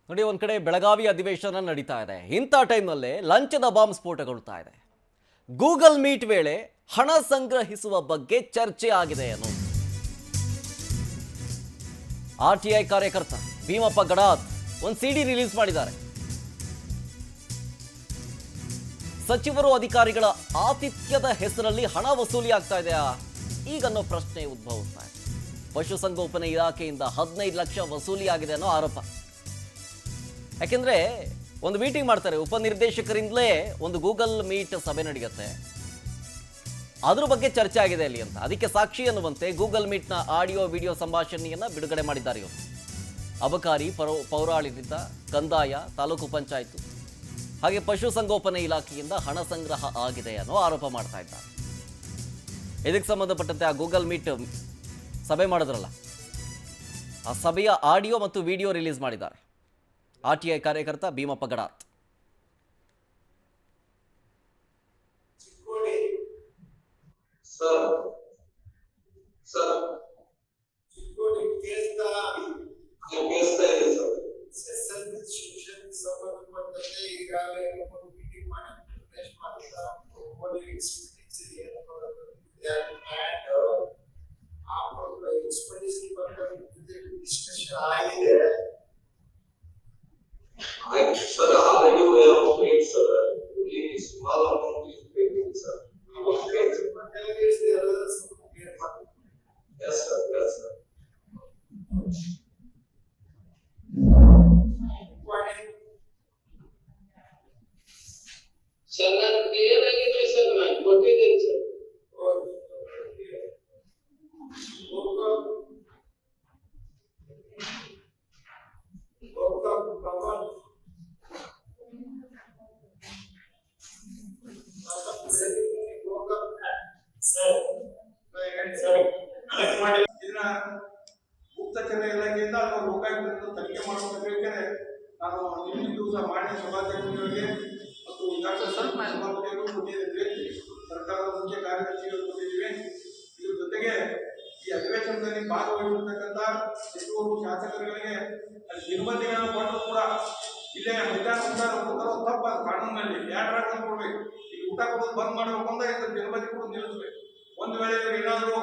ನೋಡಿ, ಒಂದ್ ಕಡೆ ಬೆಳಗಾವಿ ಅಧಿವೇಶನ ನಡೀತಾ ಇದೆ. ಇಂಥ ಟೈಮ್ನಲ್ಲೇ ಲಂಚದ ಬಾಂಬ್ ಸ್ಫೋಟಗೊಳ್ತಾ ಇದೆ. ಗೂಗಲ್ ಮೀಟ್ ವೇಳೆ ಹಣ ಸಂಗ್ರಹಿಸುವ ಬಗ್ಗೆ ಚರ್ಚೆ ಆಗಿದೆ ಅನ್ನೋದು. ಆರ್ಟಿಐ ಕಾರ್ಯಕರ್ತ ಭೀಮಪ್ಪ ಗಡಾದ್ ಒಂದು ಸಿಡಿ ರಿಲೀಸ್ ಮಾಡಿದ್ದಾರೆ. ಸಚಿವರು ಅಧಿಕಾರಿಗಳ ಆತಿಥ್ಯದ ಹೆಸರಲ್ಲಿ ಹಣ ವಸೂಲಿ ಆಗ್ತಾ ಇದೆಯಾ ಈಗನ್ನೋ ಪ್ರಶ್ನೆ ಉದ್ಭವಿಸ್ತಾ ಇದೆ. ಪಶುಸಂಗೋಪನೆ ಇಲಾಖೆಯಿಂದ 15 ಲಕ್ಷ ವಸೂಲಿ ಆಗಿದೆ ಅನ್ನೋ ಆರೋಪ. ಯಾಕೆಂದ್ರೆ ಒಂದು ಮೀಟಿಂಗ್ ಮಾಡ್ತಾರೆ, ಉಪನಿರ್ದೇಶಕರಿಂದಲೇ ಒಂದು ಗೂಗಲ್ ಮೀಟ್ ಸಭೆ ನಡೆಯುತ್ತೆ, ಅದ್ರ ಬಗ್ಗೆ ಚರ್ಚೆ ಆಗಿದೆ ಅಲ್ಲಿ ಅಂತ. ಅದಕ್ಕೆ ಸಾಕ್ಷಿ ಅನ್ನುವಂತೆ ಗೂಗಲ್ ಮೀಟ್ನ ಆಡಿಯೋ ವಿಡಿಯೋ ಸಂಭಾಷಣೆಯನ್ನ ಬಿಡುಗಡೆ ಮಾಡಿದ್ದಾರೆ ಇವರು. ಅಬಕಾರಿ, ಪೌರಾಡಳಿತ, ಕಂದಾಯ, ತಾಲೂಕು ಪಂಚಾಯತ್ ಹಾಗೆ ಪಶುಸಂಗೋಪನೆ ಇಲಾಖೆಯಿಂದ ಹಣ ಸಂಗ್ರಹ ಆಗಿದೆ ಅನ್ನೋ ಆರೋಪ ಮಾಡ್ತಾ ಇದ್ದಾರೆ. ಇದಕ್ಕೆ ಸಂಬಂಧಪಟ್ಟಂತೆ ಆ ಗೂಗಲ್ ಮೀಟ್ ಸಭೆ ಮಾಡಿದ್ರಲ್ಲ, ಆ ಸಭೆಯ ಆಡಿಯೋ ಮತ್ತು ವಿಡಿಯೋ ರಿಲೀಸ್ ಮಾಡಿದ್ದಾರೆ ಆರ್ಟಿಐ ಕಾರ್ಯಕರ್ತ Bhimappa ಗಡಾತ್. Sir, already we have paid, sir. Only small amount is paid, sir. Yes, sir. Yes, sir. Sir, ನಾನು ಕ್ಲಿಯರ್ ಆಗಿದೆ ಸರ್, ನಾನು ಕೊಟ್ಟಿದ್ದೀನಿ ಸರ್. ಇದನ್ನ ಗುಪ್ತಚರ ಇಲಾಖೆಯಿಂದ ಅಥವಾ ಲೋಕಾಯುಕ್ತರಿಂದ ತನಿಖೆ ಮಾಡಬೇಕಾದ್ರೆ ನಾನು ನಿನ್ನೆ ದಿವಸ ಮಾನ್ಯ ಸಭಾಧ್ಯಕ್ಷರಿಗೆ ಮತ್ತು ಡಾಕ್ಟರ್ ಸಲ್ಮಾನ್ ಸಭಾಪತಿಯವರು ಕೊಟ್ಟಿದ್ದೇವೆ, ಸರ್ಕಾರದ ಮುಖ್ಯ ಕಾರ್ಯದರ್ಶಿಗಳು ಕೊಟ್ಟಿದ್ದೀವಿ. ಇದ್ರ ಜೊತೆಗೆ ಈ ಅಧಿವೇಶನದಲ್ಲಿ ಭಾಗವಹಿಸಿರ್ತಕ್ಕಂಥ ಸಚಿವರು, ಶಾಸಕರುಗಳಿಗೆ ನಿರ್ಬಂಧಗಳನ್ನು ಕೊಟ್ಟರು ಕೂಡ ಇಲ್ಲೇ ಮಧ್ಯಾಹ್ನ ಊಟ ಕೊಡ್ತಾರೋ ತಪ್ಪ ಕಾನೂನಿನಲ್ಲಿ ಯಾರಾಗ ಕೊಡ್ಬೇಕು. ಈಗ ಊಟ ಕೊಡೋದು ಬಂದ್ ಮಾಡಬೇಕು ಅಂದ್ರೆ ಇದ್ರ ನಿರ್ಬಂಧ ಕೂಡ ನಿಲ್ಲಿಸ್ಬೇಕು. ಒಂದು ವೇಳೆ ಇವರು ಏನಾದರೂ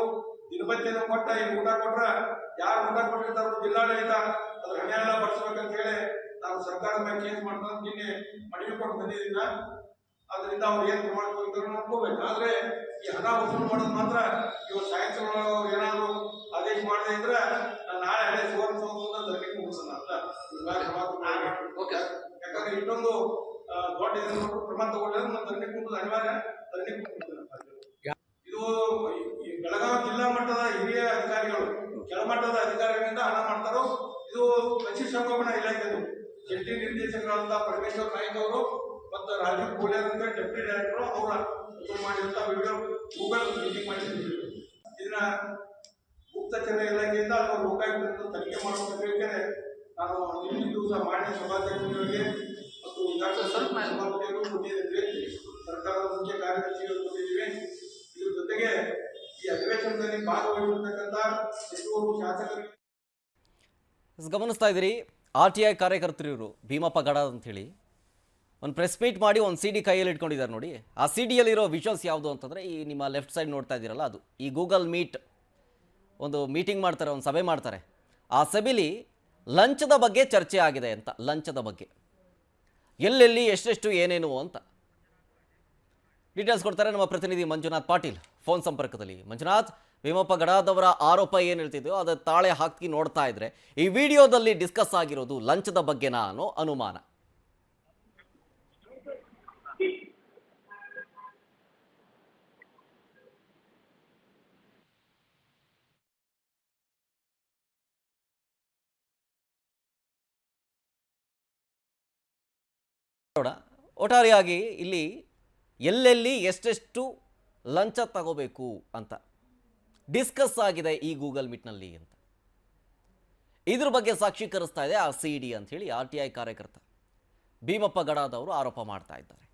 ದಿನಬಂದಿಯನ್ನು ಕೊಟ್ಟ ಈಗ ಊಟ ಕೊಟ್ರ ಯಾರು ಊಟ ಕೊಟ್ಟಿರ್ತಾರೋ ಜಿಲ್ಲಾಡಳಿತ ಅದ್ರ ಹಣ ಎಲ್ಲ ಬರ್ಸ್ಬೇಕಂತ ಹೇಳಿ ನಾವು ಸರ್ಕಾರದ ಮೇಲೆ ಕೇಸ್ ಮಾಡ್ತಾರೆ. ನಿನ್ನೆ ಮನವಿ ಕೊಟ್ಟು ಬಂದಿದ್ದೀನ. ಅದರಿಂದ ಅವ್ರು ಏನ್ ಪ್ರಮಾಣ ನೋಡ್ಕೋಬೇಕು. ಆದ್ರೆ ಈ ಹಣ ವಸೂಲು ಮಾಡೋದು ಮಾತ್ರ ಇವತ್ತು ಸಾಯಂಕಾಲ ಅವ್ರು ಏನಾದ್ರು ಆದೇಶ ಮಾಡದೇ ಇದ್ರೆ ನಾನು ನಾಳೆ ಹಳೆ ಸುವರ್ಣ ಧರಣಿ ಮುಗಿಸೋಣ ಅಂತ ಯಾಕಂದ್ರೆ ಇಷ್ಟೊಂದು ದೊಡ್ಡ ಇದನ್ನು ಕ್ರಮ ತಗೊಂಡಿದ್ರೆ ನಾನು ಧರಣಿ ಕುಂಬುದು ಅನಿವಾರ್ಯ. ಧರಣಿ ಇದು ಬೆಳಗಾವಿ ಜಿಲ್ಲಾ ಮಟ್ಟದ ಹಿರಿಯ ಅಧಿಕಾರಿಗಳು ಕೆಳಮಟ್ಟದ ಅಧಿಕಾರಿಗಳಿಂದ ಹಣ ಮಾಡ್ತಾರೋ. ಇದು ಪಶುಸಂಗೋಪನಾ ಇಲಾಖೆದು ಜಂಟಿ ನಿರ್ದೇಶಕರಾದಂತ ಪರಮೇಶ್ವರ್ ನಾಯ್ಕ ಅವರು ಮತ್ತು ರಾಜೀವ್ ಕೋಲಿಯರ್ ಅಂತ ಡೆಪ್ಟಿ ಡೈರೆಕ್ಟರ್ ಅವರ ಮಾಡಿದಂತ ವಿಡಿಯೋ ಗೂಗಲ್ ಮೀಟಿಂಗ್ ಮಾಡಿದ್ದೀವಿ. ಇದನ್ನ ಗುಪ್ತಚರ ಇಲಾಖೆಯಿಂದ ಅಥವಾ ಲೋಕಾಯುಕ್ತರಿಂದ ತನಿಖೆ ಮಾಡಬೇಕಾದ್ರೆ ನಾನು ನಿನ್ನೆ ದಿವಸ ಮಾನ್ಯ ಸಭಾಧ್ಯಕ್ಷರಿಗೆ ಮತ್ತು ಡಾಕ್ಟರ್ ಸಲ್ಮಾನ್ ಸಭಾಪತಿಯವರು ಕೊಟ್ಟಿದ್ದೇವೆ, ಸರ್ಕಾರದ ಮುಖ್ಯ ಕಾರ್ಯದರ್ಶಿಗಳು ಕೊಟ್ಟಿದ್ದೀವಿ. ಇದ್ರ ಜೊತೆಗೆ ಈ ಅಧಿವೇಶನದಲ್ಲಿ ಭಾಗವಹಿಸಿರ್ತಕ್ಕಂಥ ಸಚಿವರು, ಶಾಸಕರಿಗೆ ಗಮನಿಸ್ತಾ ಇದ್ದೀರಿ. ಆರ್ಟಿಐ ಕಾರ್ಯಕರ್ತರು ಇವರು ಭೀಮಪ್ಪ ಗಡಾದ್ ಅಂತ ಹೇಳಿ ಒಂದು ಪ್ರೆಸ್ ಮೀಟ್ ಮಾಡಿ ಒಂದು ಸಿಡಿ ಕೈಯಲ್ಲಿ ಇಟ್ಕೊಂಡಿದ್ದಾರೆ. ನೋಡಿ, ಆ ಸಿಡಿಯಲ್ಲಿರೋ ವಿಷನ್ಸ್ ಯಾವುದು ಅಂತಂದರೆ ಈ ನಿಮ್ಮ ಲೆಫ್ಟ್ ಸೈಡ್ ನೋಡ್ತಾ ಇದ್ದೀರಲ್ಲ, ಅದು ಈ ಗೂಗಲ್ ಮೀಟ್ ಒಂದು ಮೀಟಿಂಗ್ ಮಾಡ್ತಾರೆ, ಒಂದು ಸಭೆ ಮಾಡ್ತಾರೆ. ಆ ಸಭೆಯಲ್ಲಿ ಲಂಚದ ಬಗ್ಗೆ ಚರ್ಚೆ ಆಗಿದೆ ಅಂತ. ಲಂಚದ ಬಗ್ಗೆ ಎಲ್ಲೆಲ್ಲಿ ಎಷ್ಟೆಷ್ಟು ಏನೇನು ಅಂತ ಡೀಟೇಲ್ಸ್ ಕೊಡ್ತಾರೆ ನಮ್ಮ ಪ್ರತಿನಿಧಿ ಮಂಜುನಾಥ್ ಪಾಟೀಲ್ ಫೋನ್ ಸಂಪರ್ಕದಲ್ಲಿ. ಮಂಜುನಾಥ್, ಭೀಮಪ್ಪ ಗಡಾದ್ ಅವರ ಆರೋಪ ಏನು ಹೇಳ್ತಿದ್ಯೋ ಅದು ತಾಳೆ ಹಾಕಿ ನೋಡ್ತಾ ಇದ್ರೆ ಈ ವಿಡಿಯೋದಲ್ಲಿ ಡಿಸ್ಕಸ್ ಆಗಿರೋದು ಲಂಚದ ಬಗ್ಗೆನಾ ಅನ್ನೋ ಅನುಮಾನ. ಒಟ್ಟಾರೆಯಾಗಿ ಇಲ್ಲಿ ಎಲ್ಲೆಲ್ಲಿ ಎಷ್ಟೆಷ್ಟು ಲಂಚ ತಗೋಬೇಕು ಅಂತ ಡಿಸ್ಕಸ್ ಆಗಿದೆ ಈ ಗೂಗಲ್ ಮೀಟ್ನಲ್ಲಿ ಅಂತ. ಇದ್ರ ಬಗ್ಗೆ ಸಾಕ್ಷೀಕರಿಸ್ತಾ ಇದೆ ಆ ಸಿಡಿ ಅಂತ ಹೇಳಿ ಆರ್ಟಿಐ ಕಾರ್ಯಕರ್ತ ಭೀಮಪ್ಪ ಗಡಾದ್ ಅವರು ಆರೋಪ ಮಾಡ್ತಾ ಇದ್ದಾರೆ.